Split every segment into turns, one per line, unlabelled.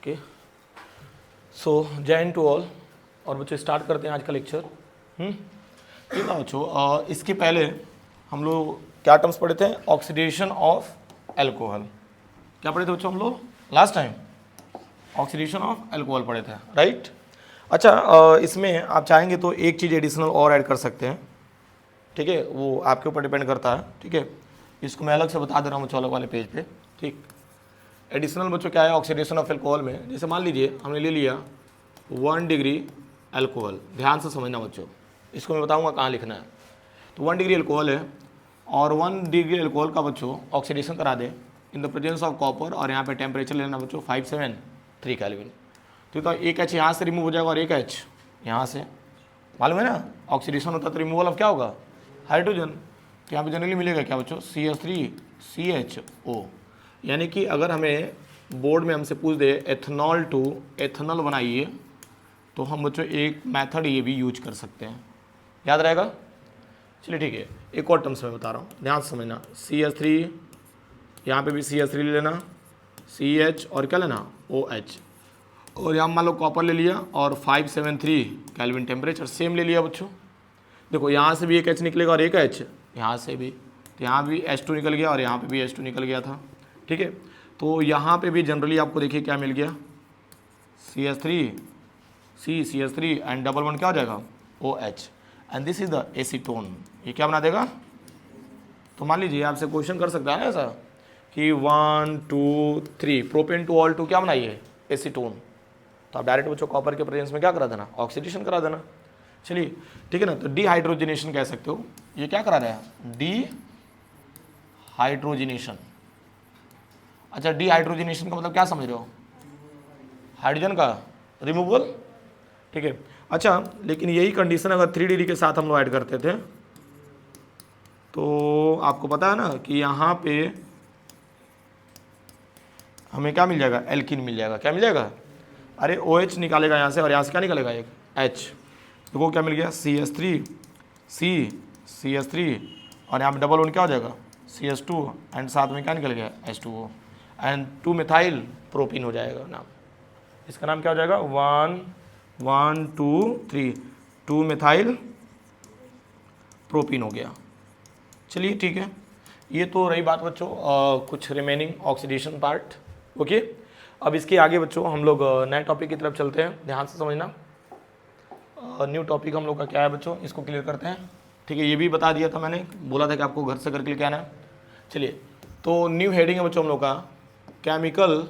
Okay, सो जय Hind to all. और बच्चों स्टार्ट करते हैं आज का लेक्चर। ठीक है बच्चों, इसके पहले हम लोग क्या टर्म्स पढ़े थे? Oxidation of alcohol. क्या पढ़े थे बच्चों हम लोग last time? Oxidation of alcohol पढ़े थे, राइट। अच्छा, इसमें आप चाहेंगे तो एक चीज़ एडिशनल और ऐड कर सकते हैं, ठीक है, वो आपके ऊपर डिपेंड करता है, ठीक है। इसको मैं अलग से बता दे रहा हूँ बच्चों अलग वाले पेज पे, ठीक। एडिशनल बच्चों क्या है ऑक्सीडेशन ऑफ एल्कोहल में? जैसे मान लीजिए हमने ले लिया 1 डिग्री एल्कोहल, ध्यान से समझना बच्चों, इसको मैं बताऊंगा कहाँ लिखना है। तो 1 डिग्री एल्कोहल है और 1 डिग्री एल्कोहल का बच्चों ऑक्सीडेशन करा दे in the presence of copper, और यहाँ पे टेम्परेचर लेना बच्चों 573 केल्विन। तो एक एच यहाँ से रिमूव हो जाएगा और एक एच यहाँ से, मालूम है ना, ऑक्सीडेशन होता है तो रिमूवल ऑफ क्या होगा? हाइड्रोजन। तो यहाँ पे जनरली मिलेगा क्या बच्चों? CH3CHO। यानी कि अगर हमें बोर्ड में हमसे पूछ दे एथनॉल टू एथनॉल बनाइए, तो हम बच्चों एक मेथड ये भी यूज कर सकते हैं, याद रहेगा। चलिए ठीक है, एक और टर्म्स में बता रहा हूँ, ध्यान से समझना। CH3, यहाँ पे भी CH3 ले लेना, CH और क्या लेना? OH। और यहाँ मान लो कॉपर ले लिया और 573 केल्विन टेम्परेचर सेम ले लिया बच्चों। देखो यहाँ से भी एक H निकलेगा और एक H यहाँ से भी, तो यहाँ भी H2 निकल गया और यहाँ पे भी H2 निकल गया था, ठीक है। तो यहाँ पे भी जनरली आपको देखिए क्या मिल गया? CH3 एंड डबल वन क्या हो जाएगा? OH and this is the acetone. ये क्या बना देगा? तो मान लीजिए आपसे क्वेश्चन कर सकता है ना ऐसा कि 1 2 3 प्रोपेन टू ऑल 2 क्या बनाइए? एसीटोन। तो आप डायरेक्ट बच्चों कॉपर के प्रेजेंस में क्या करा देना? ऑक्सीडेशन करा देना। चलिए ठीक है ना, तो डिहाइड्रोजिनेशन कह सकते हो। ये क्या करा रहा है? डिहाइड्रोजिनेशन। अच्छा, डिहाइड्रोजिनेशन का मतलब क्या समझ रहे हो? हाइड्रोजन का रिमूवल, ठीक है। अच्छा, लेकिन यही कंडीशन अगर 3 डिग्री के साथ हम लोग ऐड करते थे तो आपको पता है ना कि यहाँ पे हमें क्या मिल जाएगा? एल्कीन मिल जाएगा। क्या मिल जाएगा? अरे OH निकालेगा यहाँ से और यहाँ से क्या निकलेगा? एक H। देखो क्या मिल गया? CH3 और यहाँ पे डबल वन क्या हो जाएगा? CH2 एंड साथ में क्या निकल गया? H2O एंड 2 मिथाइल प्रोपीन हो जाएगा नाम। इसका नाम क्या हो जाएगा? 1 2 3 2 मिथाइल प्रोपीन हो गया। चलिए ठीक है, ये तो रही बात बच्चों कुछ रिमेनिंग ऑक्सीडेशन पार्ट, ओके। अब इसके आगे बच्चों हम लोग नए टॉपिक की तरफ चलते हैं, ध्यान से समझना। न्यू टॉपिक हम लोग का क्या है बच्चों, इसको क्लियर करते हैं, ठीक है। ये भी बता दिया था मैंने, बोला था कि आपको घर से करके लेके आना है। चलिए, तो न्यू हेडिंग है बच्चों हम लोग का केमिकल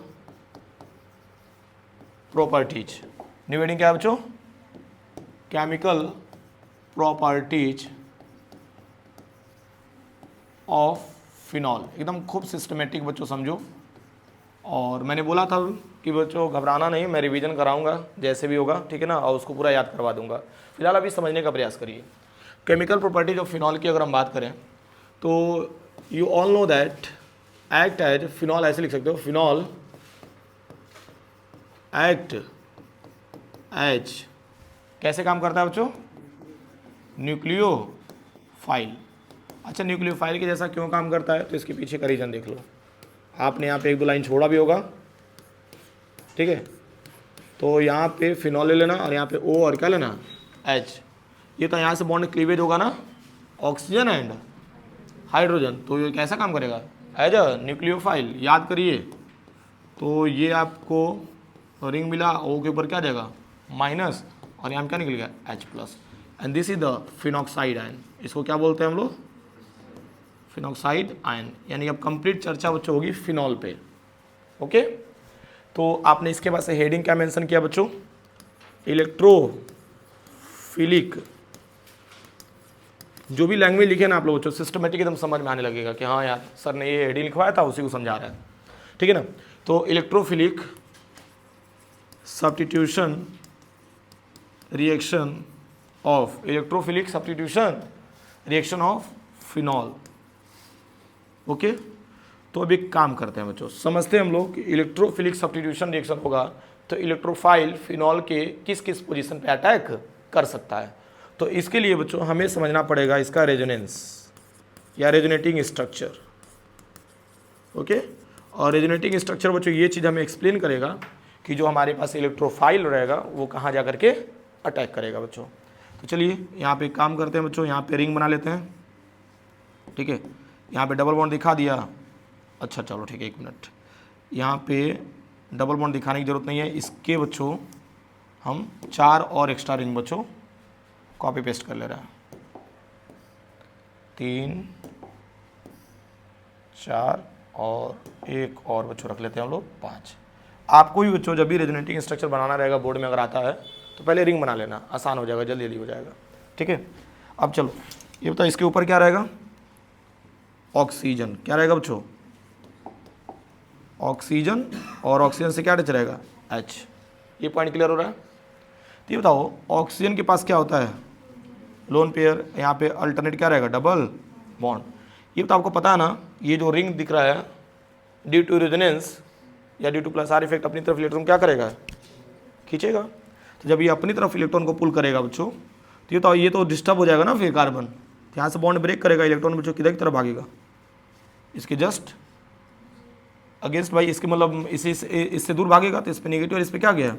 प्रॉपर्टीज। न्यू हेडिंग क्या है बच्चों? Chemical properties of phenol. एकदम खूब सिस्टमेटिक बच्चों समझो। और मैंने बोला था कि बच्चों घबराना नहीं, मैं रिवीजन कराऊंगा जैसे भी होगा, ठीक है ना, और उसको पूरा याद करवा दूंगा। फिलहाल अभी समझने का प्रयास करिए। केमिकल प्रॉपर्टीज ऑफ फिनॉल की अगर हम बात करें तो you all know that act as phenol, ऐसे लिख सकते हो, फिनॉल एक्ट एज, कैसे काम करता है बच्चों? न्यूक्लियोफाइल। अच्छा, न्यूक्लियोफाइल के जैसा क्यों काम करता है? तो इसके पीछे का रीजन देख लो। आपने यहाँ पे 1 2 लाइन छोड़ा भी होगा, ठीक है। तो यहाँ पे फिनॉल ले लेना और यहाँ पे O और क्या लेना? H। ये तो यहाँ से बॉन्ड क्लीवेज होगा ना, ऑक्सीजन एंड हाइड्रोजन। तो ये कैसा काम करेगा? As a nucleophile. याद करिए, तो ये आपको रिंग मिला, O के ऊपर क्या जाएगा? माइनस, और यहाँ क्या निकल गया? H plus and this is the phenoxide ion. इसको क्या बोलते हैं हम लोग? Phenoxide ion. यानी अब कंप्लीट चर्चा बच्चों होगी फिनॉल पे, ओके। तो आपने इसके बाद से हेडिंग क्या मेंशन किया बच्चों? इलेक्ट्रोफिलिक। जो भी लैंग्वेज लिखे ना आप लोग बच्चों, सिस्टमेटिक एकदम समझ में आने लगेगा कि हाँ यार सर ने ये हेडिंग लिखवाया था, उसी को समझा रहा है, ठीक है ना। तो electrophilic substitution reaction of, electrophilic substitution reaction of phenol, okay. तो अब एक काम करते हैं बच्चों, समझते हैं हम लोग कि इलेक्ट्रोफिलिक सब्स्टिट्यूशन रिएक्शन होगा तो इलेक्ट्रोफाइल फिनॉल के किस किस पोजीशन पे अटैक कर सकता है। तो इसके लिए बच्चों हमें समझना पड़ेगा इसका रेजोनेंस या रेजोनेटिंग स्ट्रक्चर, ओके। और रेजोनेटिंग स्ट्रक्चर बच्चों ये चीज़ हमें एक्सप्लेन करेगा कि जो हमारे पास इलेक्ट्रोफाइल रहेगा वो कहाँ जा करके अटैक करेगा बच्चों। तो चलिए यहाँ पे काम करते हैं बच्चों, यहाँ पे रिंग बना लेते हैं, ठीक है। यहाँ पे डबल बॉन्ड दिखा दिया, अच्छा चलो ठीक है, 1 मिनट, यहाँ पे डबल बॉन्ड दिखाने की ज़रूरत नहीं है। इसके बच्चों हम 4 और एक्स्ट्रा रिंग बच्चों कॉपी पेस्ट कर ले रहे हैं, 3 4 और 1 और बच्चों रख लेते हैं हम लोग 5। आपको भी बच्चों जब भी रेजोनेटिंग स्ट्रक्चर बनाना रहेगा बोर्ड में अगर आता है तो पहले रिंग बना लेना, आसान हो जाएगा, जल्दी जल्दी हो जाएगा, ठीक है। अब चलो ये बताओ इसके ऊपर क्या रहेगा, ऑक्सीजन। क्या रहेगा बच्चों, ऑक्सीजन, और ऑक्सीजन से क्या अटैच रहेगा, H। ये पॉइंट क्लियर हो रहा है। तो ये बताओ ऑक्सीजन के पास क्या होता है, लोन पेयर, यहाँ पे अल्टरनेट क्या रहेगा, डबल बॉन्ड। ये तो आपको पता है ना, ये जो रिंग दिख रहा है ड्यू टू रेजोनेंस या due two plus are effect अपनी तरफ इलेक्ट्रॉन क्या करेगा, खींचेगा। तो जब ये अपनी तरफ इलेक्ट्रॉन को पुल करेगा बच्चों, तो ये तो डिस्टर्ब हो जाएगा ना फिर कार्बन, यहाँ से बॉन्ड ब्रेक करेगा, इलेक्ट्रॉन बच्चों किधर की तरफ भागेगा, इसके जस्ट अगेंस्ट भाई, इसके मतलब इससे दूर भागेगा, तो इस पर नेगेटिव और इस पर क्या गया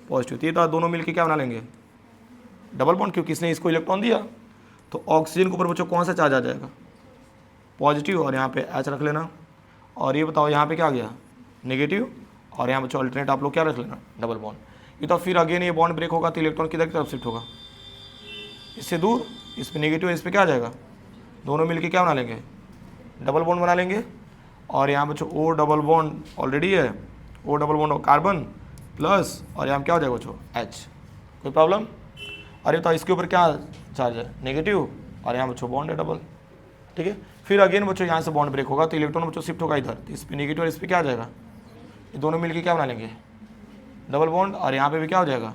पॉजिटिव। तो ये तो दोनों मिलकर क्या बना लेंगे, डबल बॉन्ड, क्योंकि इसने इसको इलेक्ट्रॉन दिया। तो ऑक्सीजन के ऊपर बच्चों कौन सा चार्ज आ जाएगा, पॉजिटिव, और यहाँ पे H रख लेना। और ये बताओ यहाँ पे क्या गया, नेगेटिव, और यहाँ बच्चों अल्टरनेट आप लोग क्या रख लेना, डबल बॉन्ड। ये तो फिर अगेन ये बॉन्ड ब्रेक होगा तो इलेक्ट्रॉन किधर की तरफ शिफ्ट होगा, इससे दूर, इस पर नेगेटिव इस पर क्या आ जाएगा, दोनों मिलके क्या बना लेंगे, डबल बॉन्ड बना लेंगे। और यहाँ बच्चों O डबल बॉन्ड ऑलरेडी है, O double bond carbon plus, और यहाँ क्या हो जाएगा बच्चों H, कोई प्रॉब्लम। अरे तो इसके ऊपर क्या चार्ज है, नेगेटिव, और यहाँ बच्चों बॉन्ड है डबल, ठीक है। फिर अगेन बच्चों यहाँ से बॉन्ड ब्रेक होगा तो इलेक्ट्रॉन बच्चों शिफ्ट होगा इधर, तो इस पर नेगेटिव और इस पर क्या आ जाएगा, ये दोनों मिलके क्या बना लेंगे, डबल बॉन्ड, और यहाँ पे भी क्या हो जाएगा,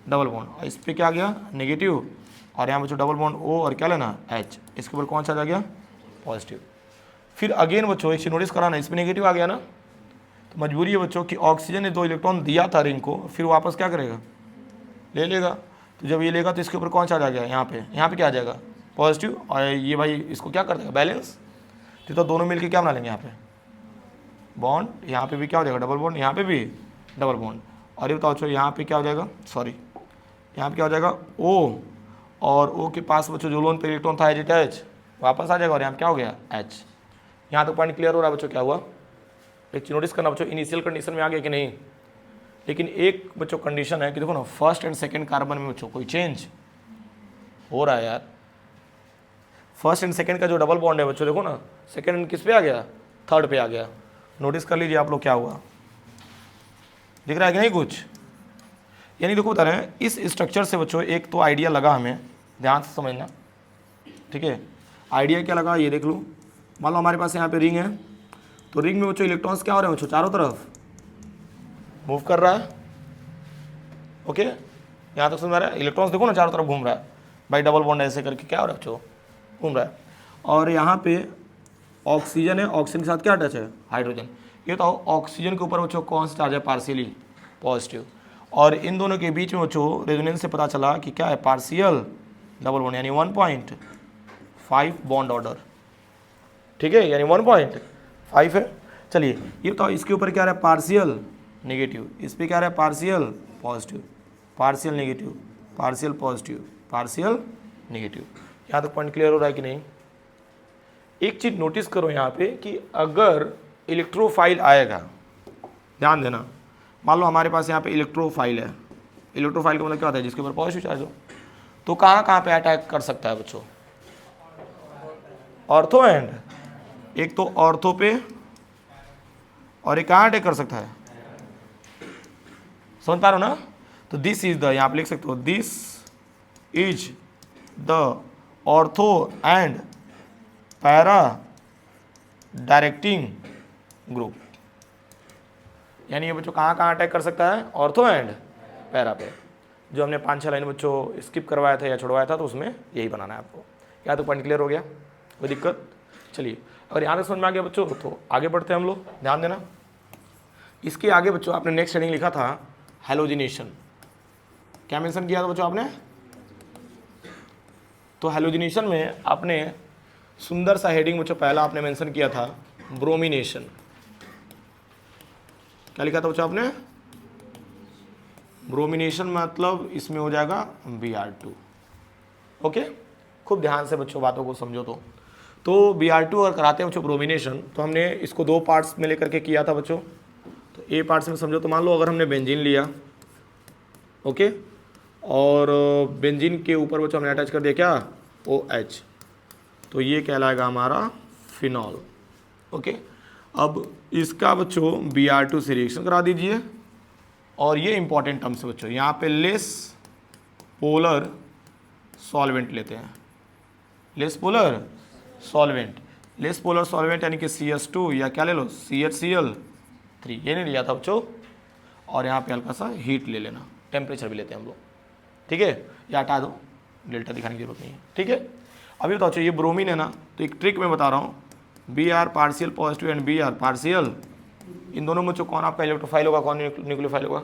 डबल बॉन्ड, और इस पर क्या आ गया नेगेटिव, और यहाँ बच्चों डबल बॉन्ड O और क्या लेना H, इसके ऊपर कौन सा आ गया पॉजिटिव। फिर अगेन बच्चों एक चीज नोटिस कराना, इसमें नेगेटिव आ गया ना, तो मजबूरी है बच्चों कि ऑक्सीजन ने 2 इलेक्ट्रॉन दिया था रिंग को, फिर वापस क्या करेगा, ले लेगा। तो जब ये लेगा तो इसके ऊपर कौन सा आ गया, यहाँ पे क्या आ जाएगा पॉजिटिव, और ये भाई इसको क्या कर देगा बैलेंस। तो दोनों मिलके क्या बना लेंगे, यहाँ पे बॉन्ड, यहाँ पे भी क्या हो जाएगा डबल बॉन्ड, यहाँ पे भी डबल बॉन्ड। और ये बताओ बच्चों यहाँ पे क्या हो जाएगा, सॉरी यहाँ पे क्या हो जाएगा O, और O के पास बच्चों जो लोन पे इलेक्ट्रॉन था H वापस आ जाएगा, और यहाँ पे क्या हो गया H। यहाँ तक पॉइंट क्लियर हो रहा है बच्चों, क्या हुआ। एक चीज नोटिस करना बच्चों, इनिशियल कंडीशन में आ गया कि नहीं, लेकिन एक बच्चों कंडीशन है कि देखो ना फर्स्ट एंड सेकंड कार्बन में बच्चों कोई चेंज हो रहा है यार। फर्स्ट एंड सेकंड का जो डबल बॉन्ड है बच्चों देखो ना, सेकंड किस पे आ गया, थर्ड पे आ गया। नोटिस कर लीजिए आप लोग क्या हुआ, दिख रहा है कि नहीं कुछ। यानी देखो बता रहे हैं इस स्ट्रक्चर से बच्चों एक तो आइडिया लगा, हमें ध्यान से समझना, ठीक है। आइडिया क्या लगा ये देख लो, मान लो हमारे पास यहाँ पे रिंग है, तो रिंग में बच्चों इलेक्ट्रॉन्स क्या हो रहे हैं बच्चों, चारों तरफ मूव कर रहा है, ओके। यहाँ तक समझ आ रहा है, इलेक्ट्रॉन्स देखो ना चारों तरफ घूम रहा है भाई, डबल बॉन्ड ऐसे करके क्या हो रहा है बच्चों, घूम रहा है। और यहाँ पे ऑक्सीजन है, ऑक्सीजन के साथ क्या अटैच है, हाइड्रोजन। ये तो ऑक्सीजन के ऊपर बच्चों कौन सा चार्ज है, पार्शियली पॉजिटिव। और इन दोनों के बीच में बच्चों रेजोनेंस से पता चला कि क्या है, पार्शियल डबल बॉन्ड, यानी 1.5 बॉन्ड ऑर्डर, ठीक है, यानी 1.5 है। चलिए ये तो इसके ऊपर क्या रहा है, पार्शियल नेगेटिव, इस पर क्या रहा है, partial positive, partial negative, partial positive, partial negative. यहाँ तक पॉइंट क्लियर हो रहा है कि नहीं। एक चीज नोटिस करो यहाँ पे कि अगर इलेक्ट्रोफाइल आएगा, ध्यान देना, मान लो हमारे पास यहाँ पे इलेक्ट्रोफाइल है, इलेक्ट्रोफाइल का मतलब क्या होता है, जिसके ऊपर पॉजिटिव चार्ज हो, तो कहाँ कहाँ पे अटैक कर सकता है बच्चों, ऑर्थो एंड, एक तो ऑर्थो पे, और एक कहाँ अटैक कर सकता है, समझ पा रहे हो ना। तो दिस इज द, यहाँ पे लिख सकते हो, this is the ortho and para directing group. यानी ये बच्चों कहाँ कहाँ अटैक कर सकता है, ऑर्थो एंड पैरा पे। जो हमने 5-6 लाइन बच्चों स्किप करवाया था या छुड़वाया था, तो उसमें यही बनाना है आपको। क्या तो पॉइंट क्लियर हो गया, कोई दिक्कत। चलिए अगर यहाँ तक समझ में आ गया बच्चों तो आगे बढ़ते हैं हम लोग, ध्यान देना। इसके आगे बच्चों आपने नेक्स्ट हेडिंग लिखा था हेलोजिनेशन। क्या मेंशन किया था बच्चों आपने, तो हेलोजिनेशन में आपने सुंदर सा हेडिंग बच्चों पहला आपने मेंशन किया था ब्रोमिनेशन। क्या लिखा था बच्चों आपने, ब्रोमिनेशन मतलब इसमें हो जाएगा Br2। ओके, खूब ध्यान से बच्चों बातों को समझो। तो Br2 अगर कराते हैं बच्चों ब्रोमिनेशन, तो हमने इसको दो पार्ट्स में लेकर के किया था बच्चों। तो ए पार्ट्स में समझो, तो मान लो अगर हमने बेंजीन लिया, ओके, और बेंजीन के ऊपर बच्चों हमने अटैच कर दिया क्या, OH, तो ये कहलाएगा हमारा फिनॉल। ओके, अब इसका बच्चों Br2 से रिएक्शन करा दीजिए, और ये इंपॉर्टेंट टर्म्स है बच्चों, यहाँ पे लेस पोलर सॉल्वेंट लेते हैं, less polar solvent, less polar solvent यानी कि CH2 या क्या ले लो CHCl3, ये नहीं लिया था बच्चों। और यहाँ पे हल्का सा हीट ले लेना, टेम्परेचर भी लेते हैं हम लोग, ठीक है, या हटा दो, डेल्टा दिखाने की जरूरत नहीं है, ठीक है। अभी बताओ ये ब्रोमीन है ना, तो एक ट्रिक मैं बता रहा हूँ, Br partial positive and Br partial, इन दोनों में जो कौन आपका इलेक्ट्रोफाइल होगा, कौन न्यूक्लियोफाइल होगा,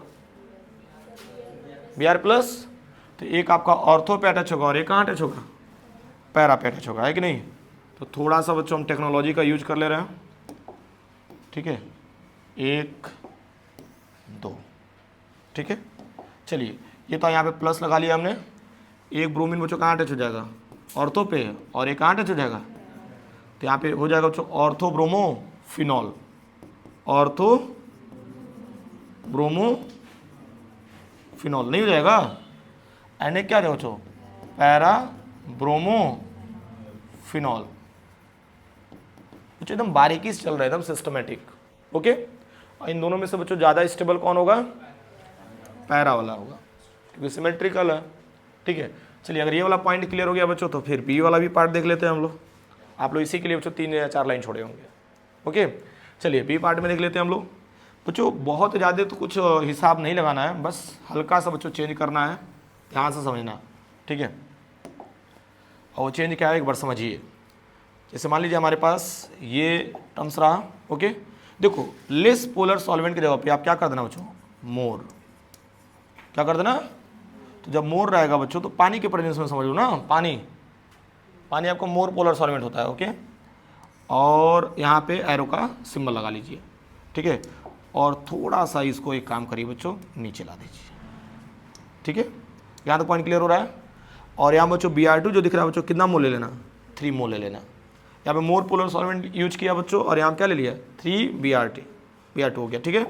Br प्लस। तो एक आपका ऑर्थो पे अटैच होगा और एक कहाँ अटैच होगा, पैरा पे अटैच होगा, है कि नहीं। तो थोड़ा सा बच्चों हम टेक्नोलॉजी का यूज कर ले रहे हैं, ठीक है, 1 2, ठीक है। चलिए, ये तो यहाँ पे प्लस लगा लिया हमने। एक ब्रोमीन बच्चों कहाँ अटैच हो जाएगा, ऑर्थो पे, और एक कहाँ अटैच हो जाएगा, तो यहाँ पे हो जाएगा बच्चों ortho bromo phenol, ortho bromo phenol नहीं हो जाएगा, एंड एक क्या हो जाएगा बच्चों, पैरा ब्रोमो फिनॉल। बच्चों एकदम बारीकी से चल रहा है, एकदम सिस्टमेटिक। ओके, और इन दोनों में से बच्चों ज़्यादा स्टेबल कौन होगा, पैरा वाला होगा, क्योंकि सिमेट्रिकल है, ठीक है। चलिए, अगर ये वाला पॉइंट क्लियर हो गया बच्चों, तो फिर बी वाला भी पार्ट देख लेते हैं हम लोग। आप लोग इसी के लिए बच्चों 3 या 4 लाइन छोड़े होंगे। ओके, चलिए बी पार्ट में देख लेते हैं हम लोग। बच्चों बहुत ज़्यादा तो कुछ हिसाब नहीं लगाना है, बस हल्का सा बच्चों चेंज करना है, ध्यान से समझना, ठीक है। और वो चेंज क्या है एक बार समझिए। जैसे मान लीजिए हमारे पास ये टर्म्स रहा, ओके, देखो लेस पोलर सॉल्वेंट की जगह पे आप क्या कर देना बच्चों, मोर, क्या कर देना। तो जब मोर रहेगा बच्चों, तो पानी के प्रेजेंस में समझ लो ना, पानी आपको मोर पोलर सॉल्वेंट होता है, ओके। और यहाँ पे एरो का सिंबल लगा लीजिए, ठीक है, और थोड़ा सा इसको एक काम करिए बच्चों, नीचे ला दीजिए, ठीक है। यहाँ तक पॉइंट क्लियर हो रहा है। और यहाँ बच्चों Br2 जो दिख रहा है बच्चों, कितना मोल ले लेना, 3 मोल ले लेना। यहाँ पे मोर पोलर सॉल्वेंट यूज किया बच्चों, और यहाँ क्या ले लिया, 3 Br2 हो गया, ठीक है।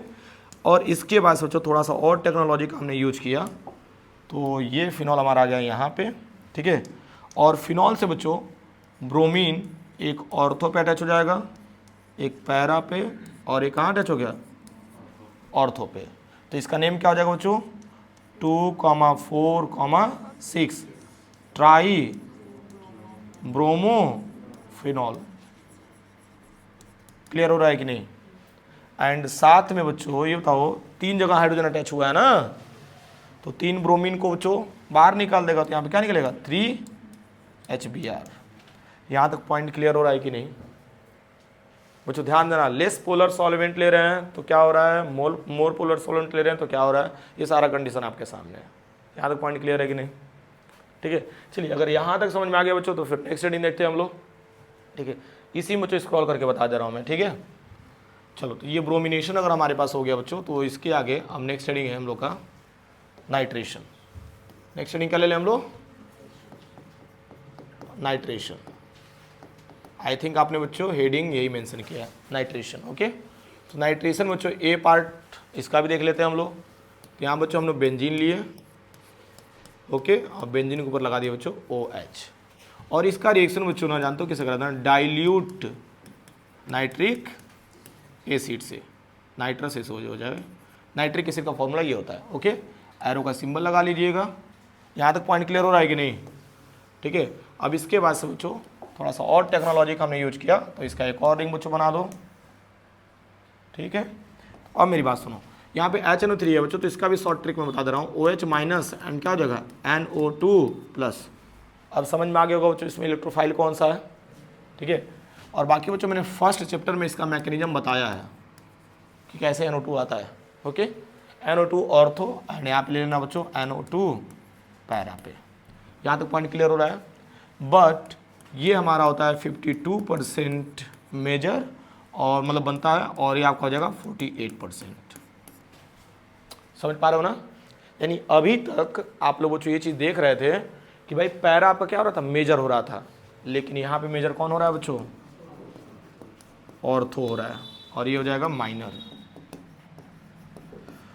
और इसके बाद बच्चों थोड़ा सा और टेक्नोलॉजी का हमने यूज किया, तो ये फिनॉल हमारा आ गया यहाँ पे, ठीक है। और फिनॉल से बच्चों ब्रोमीन एक ऑर्थो पे अटैच हो जाएगा, एक पैरा पे, और एक कहाँ अटैच हो गया, ऑर्थो पे। तो इसका नेम क्या हो जाएगा बच्चों, 2,4,6 ट्राई ब्रोमो फिनॉल। क्लियर हो रहा है कि नहीं। एंड साथ में बच्चों ये बताओ 3 जगह हाइड्रोजन अटैच हुआ है ना, तो 3 ब्रोमीन को बच्चों बाहर निकाल देगा, तो यहाँ पे क्या निकलेगा, 3HBr। यहाँ तक पॉइंट क्लियर हो रहा है कि नहीं बच्चों। ध्यान देना, लेस पोलर सॉल्वेंट ले रहे हैं तो क्या हो रहा है, मोर पोलर सॉल्वेंट ले रहे हैं तो क्या हो रहा है, ये सारा कंडीशन आपके सामने है। यहाँ तक पॉइंट क्लियर है कि नहीं, ठीक है। चलिए, अगर यहाँ तक समझ में आ गया बच्चों, तो फिर नेक्स्ट हेडिंग देखते हैं हम लोग, ठीक है। इसी में बच्चों स्क्रॉल करके बता दे रहा हूँ मैं, ठीक है। चलो, तो ये ब्रोमिनेशन अगर हमारे पास हो गया बच्चों, तो इसके आगे हम नेक्स्ट हेडिंग है हम लोग का नाइट्रेशन। नेक्स्ट हेडिंग क्या ले लें हम लोग, नाइट्रेशन। आई थिंक आपने बच्चों हेडिंग यही मेंशन किया है, नाइट्रेशन, ओके। तो नाइट्रेशन बच्चों ए पार्ट इसका भी देख लेते हैं हम लोग। तो यहाँ बच्चों हम लोग बेंजीन लिए, ओके, और बेंजीन के ऊपर लगा दिया बच्चों OH, और इसका रिएक्शन बच्चों ना जानते हो किसे कराता है, डाइल्यूट नाइट्रिक एसिड से, नाइट्रस एसिड हो जाएगा। नाइट्रिक एसिड का फॉर्मूला ये होता है, ओके। एरो का सिंबल लगा लीजिएगा। यहाँ तक पॉइंट क्लियर हो रहा है कि नहीं, ठीक है। अब इसके बाद से बच्चों थोड़ा सा और टेक्नोलॉजी का हमने यूज किया, तो इसका एक और रिंग बच्चों बना दो, ठीक है। अब मेरी बात सुनो, यहाँ पे HNO3 है बच्चों, तो इसका भी शॉर्ट ट्रिक मैं बता दे रहा हूँ, OH माइनस एंड क्या हो जाएगा, NO2 प्लस। अब समझ में आ गया होगा बच्चों इसमें इलेक्ट्रोफाइल कौन सा है, ठीक है। और बाकी बच्चों मैंने फर्स्ट चैप्टर में इसका मैकेनिज्म बताया है कि कैसे NO2 आता है, ओके। NO2 ऑर्थो, एंड यहाँ पे ले लेना बच्चों NO2 पैरा पे। यहाँ तक पॉइंट क्लियर हो रहा है। बट ये हमारा होता है 52% मेजर, और मतलब बनता है, और ये आपका हो जाएगा 48%। समझ पा रहे हो ना। यानी अभी तक आप लोगों को ये चीज़ देख रहे थे कि भाई पैरा आपका क्या हो रहा था, मेजर हो रहा था, लेकिन यहाँ पे मेजर कौन हो रहा है बच्चों, ऑर्थो हो रहा है, और ये हो जाएगा माइनर।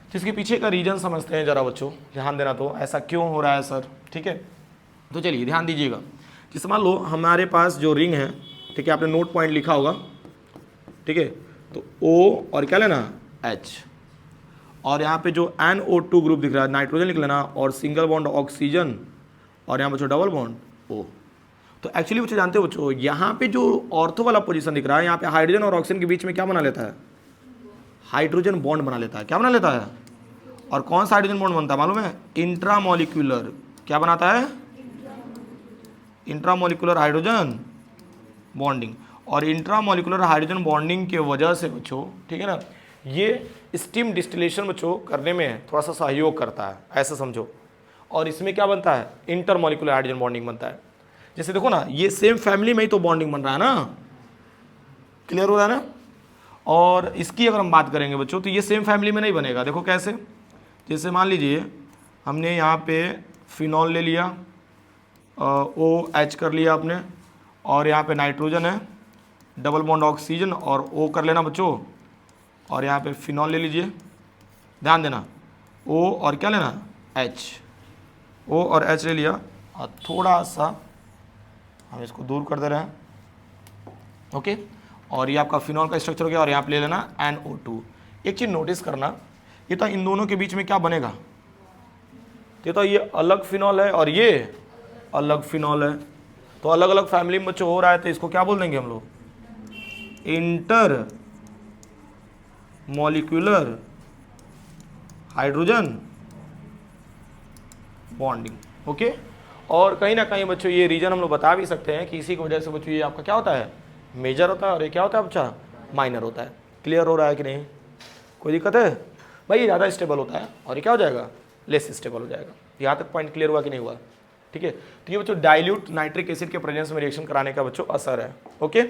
तो इसके पीछे का रीजन समझते हैं जरा बच्चों, ध्यान देना, तो ऐसा क्यों हो रहा है सर, ठीक है। तो चलिए ध्यान दीजिएगा, जैसे मान लो हमारे पास जो रिंग है, ठीक है, आपने नोट पॉइंट लिखा होगा, ठीक है, तो O और क्या लेना, H, और यहाँ पे जो NO2 ग्रुप दिख रहा है नाइट्रोजन लिख लेना, और सिंगल बॉन्ड ऑक्सीजन, और यहाँ बच्चों डबल बॉन्ड O। तो एक्चुअली बच्चों जानते हो बच्चों, यहाँ पे जो ऑर्थो वाला पोजीशन दिख रहा है, यहाँ पे हाइड्रोजन और ऑक्सीजन के बीच में क्या बना लेता है, हाइड्रोजन बॉन्ड बना लेता है। क्या बना लेता है, और कौन सा हाइड्रोजन बॉन्ड बनता है मालूम है, इंट्रामोलिकुलर, क्या बनाता है, इंट्रामोलिकुलर हाइड्रोजन बॉन्डिंग। और इंट्रामोलिकुलर हाइड्रोजन बॉन्डिंग के वजह से बच्चों, ठीक है ना, ये स्टीम डिस्टिलेशन बच्चों करने में थोड़ा सा सहयोग करता है, ऐसा समझो। और इसमें क्या बनता है, इंटरमोलिकुलर हाइड्रोजन बॉन्डिंग बनता है। जैसे देखो ना, ये सेम फैमिली में ही तो बॉन्डिंग बन रहा है ना, क्लियर हो रहा है ना। और इसकी अगर हम बात करेंगे बच्चों, तो ये सेम फैमिली में नहीं बनेगा। देखो कैसे, जैसे मान लीजिए हमने यहाँ पे फिनॉल ले लिया, OH कर लिया आपने, और यहाँ पे नाइट्रोजन है, डबल बॉन्ड ऑक्सीजन और O कर लेना बच्चों, और यहाँ पे फिनॉल ले लीजिए, ध्यान देना, O और क्या लेना, H, O और H ले लिया, और थोड़ा सा हम इसको दूर कर दे रहे हैं, ओके। और ये आपका फिनॉल का स्ट्रक्चर हो गया, और यहाँ पे ले लेना NO2। एक चीज़ नोटिस करना, ये तो इन दोनों के बीच में क्या बनेगा, तो ये अलग फिनॉल है और ये अलग फिनॉल है, तो अलग अलग फैमिली में बच्चों हो रहा है, तो इसको क्या बोल देंगे हम लोग, inter molecular hydrogen bonding, okay. और कहीं ना कहीं बच्चों ये रीजन हम लोग बता भी सकते हैं कि इसी की वजह से बच्चों ये आपका क्या होता है, मेजर होता है, और ये क्या होता है बच्चा, माइनर होता है। क्लियर हो रहा है कि नहीं, कोई दिक्कत है भाई, ये ज़्यादा स्टेबल होता है और ये क्या हो जाएगा, लेस स्टेबल हो जाएगा। यहाँ तक पॉइंट क्लियर हुआ कि नहीं हुआ, ठीक है। तो ये बच्चों डाइल्यूट नाइट्रिक एसिड के प्रेजेंस में रिएक्शन कराने का बच्चों असर है, ओके।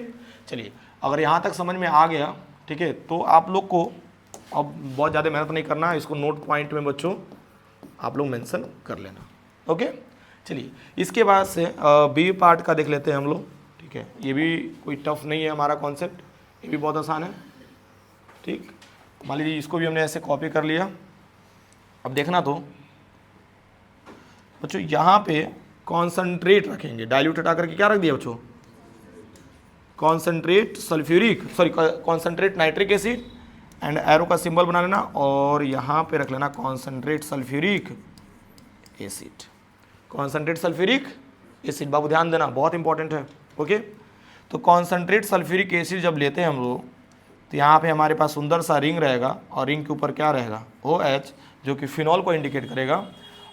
चलिए अगर यहाँ तक समझ में आ गया, ठीक है, तो आप लोग को अब बहुत ज़्यादा मेहनत नहीं करना है, इसको नोट पॉइंट में बच्चों आप लोग मेंशन कर लेना, ओके। चलिए इसके बाद से बी पार्ट का देख लेते हैं हम लोग, ठीक है। ये भी कोई टफ नहीं है हमारा कॉन्सेप्ट, ये भी बहुत आसान है, ठीक। मान लीजिए इसको भी हमने ऐसे कॉपी कर लिया। अब देखना तो बच्चों यहाँ पे कॉन्सनट्रेट रखेंगे, डाइल्यूट हटा करके क्या रख दिया बच्चों, concentrate sulphuric, sorry concentrate nitric acid, and arrow का सिंबल बना लेना, और यहाँ पे रख लेना concentrate sulphuric acid, concentrate sulphuric acid. बाबू ध्यान देना, बहुत इंपॉर्टेंट है, ओके। तो कॉन्सनट्रेट सल्फ्यूरिक एसिड जब लेते हैं हम लोग, तो यहाँ पे हमारे पास सुंदर सा रिंग रहेगा, और रिंग के ऊपर क्या रहेगा, OH, जो कि फिनॉल को इंडिकेट करेगा।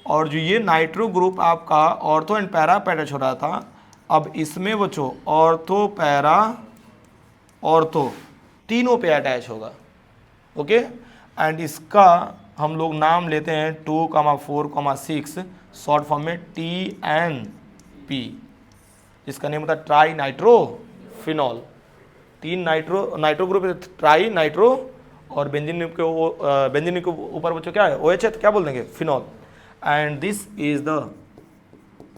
और जो ये नाइट्रो ग्रुप आपका ऑर्थो एंड पैरा पे अटैच हो रहा था, अब इसमें बच्चों ऑर्थो पैरा ऑर्थो तीनों पे अटैच होगा, ओके। एंड इसका हम लोग नाम लेते हैं 2,4,6, शॉर्ट फॉर्म में TNP, इसका नेम होता है ट्राई नाइट्रो फिनॉल। तीन नाइट्रो ग्रुप ट्राई नाइट्रो, और बेंजीन के ऊपर बच्चों क्या है, OH है, तो क्या बोल देंगे, phenol. And this is the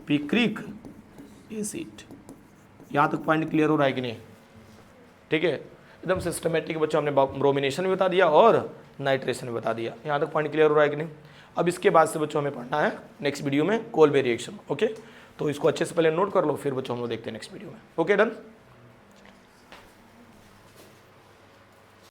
picric acid. यहाँ तक पॉइंट क्लियर हो रहा है कि नहीं, ठीक है। एकदम सिस्टमेटिक बच्चों, हमने ब्रोमिनेशन भी बता दिया और नाइट्रेशन भी बता दिया। यहाँ तक पॉइंट क्लियर हो रहा है कि नहीं। अब इसके बाद से बच्चों हमें पढ़ना है नेक्स्ट वीडियो में कोल्बे रिएक्शन, ओके। तो इसको अच्छे से पहले नोट कर लो, फिर बच्चों हम लोग देखते हैं नेक्स्ट वीडियो में, ओके डन।